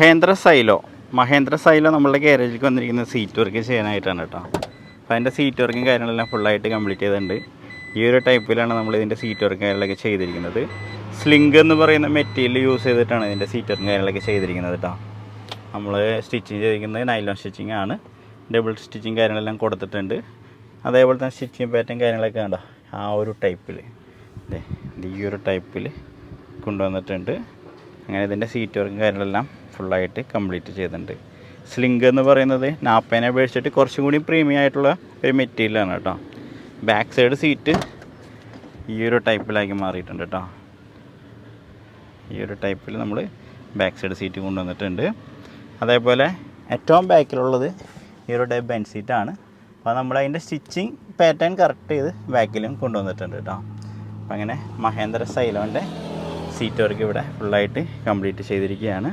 Mahendra silo നമ്മളുടെ ഗാരേജിലേക്ക് വന്നിരിക്കുന്നത് seat work ചെയ്യാനായിട്ടാണ് കേട്ടോ. അപ്പോൾ അതിൻ്റെ സീറ്റ് വർക്കും കാര്യങ്ങളെല്ലാം ഫുള്ളായിട്ട് കംപ്ലീറ്റ് ചെയ്തിട്ടുണ്ട്. ഈ ഒരു ടൈപ്പിലാണ് നമ്മൾ ഇതിൻ്റെ സീറ്റ് വർക്കും കാര്യങ്ങളൊക്കെ ചെയ്തിരിക്കുന്നത്. സ്ലിങ്ക് എന്ന് പറയുന്ന മെറ്റീരിയൽ യൂസ് ചെയ്തിട്ടാണ് ഇതിൻ്റെ സീറ്റ് വർക്കും കാര്യങ്ങളൊക്കെ ചെയ്തിരിക്കുന്നത് കേട്ടോ. നമ്മൾ സ്റ്റിച്ചിങ് ചെയ്തിരിക്കുന്നത് നൈലോൺ സ്റ്റിച്ചിങ് ആണ്. ഡബിൾ സ്റ്റിച്ചിങ് കാര്യങ്ങളെല്ലാം കൊടുത്തിട്ടുണ്ട്. അതേപോലെ തന്നെ സ്റ്റിച്ചിങ് പാറ്റേൺ കാര്യങ്ങളൊക്കെ കണ്ടോ ആ ഒരു ടൈപ്പിൽ ഈ ഒരു ടൈപ്പിൽ കൊണ്ടുവന്നിട്ടുണ്ട്. അങ്ങനെ ഇതിൻ്റെ സീറ്റ് വർക്കും കാര്യങ്ങളെല്ലാം ഫുള്ളായിട്ട് കംപ്ലീറ്റ് ചെയ്തിട്ടുണ്ട്. സ്ലിങ്ക് എന്ന് പറയുന്നത് നാപ്പേനെ അപേക്ഷിച്ചിട്ട് കുറച്ചും കൂടി പ്രീമിയം ആയിട്ടുള്ള ഒരു മെറ്റീരിയലാണ് കേട്ടോ. ബാക്ക് സൈഡ് സീറ്റ് ഈ ഒരു ടൈപ്പിലാക്കി മാറിയിട്ടുണ്ട് കേട്ടോ. ഈ ഒരു ടൈപ്പിൽ നമ്മൾ ബാക്ക് സൈഡ് സീറ്റ് കൊണ്ടുവന്നിട്ടുണ്ട്. അതേപോലെ ഏറ്റവും ബാക്കിലുള്ളത് ഈ ഒരു ടൈപ്പ് ബെഞ്ച് സീറ്റാണ്. അപ്പോൾ നമ്മൾ അതിൻ്റെ സ്റ്റിച്ചിങ് പാറ്റേൺ കറക്റ്റ് ചെയ്ത് ബാക്കിലും കൊണ്ടുവന്നിട്ടുണ്ട് കേട്ടോ. അപ്പോൾ അങ്ങനെ മഹേന്ദ്ര സൈലോൻ്റെ സീറ്റ് വർക്ക് ഇവിടെ ഫുള്ളായിട്ട് കംപ്ലീറ്റ് ചെയ്തിരിക്കുകയാണ്.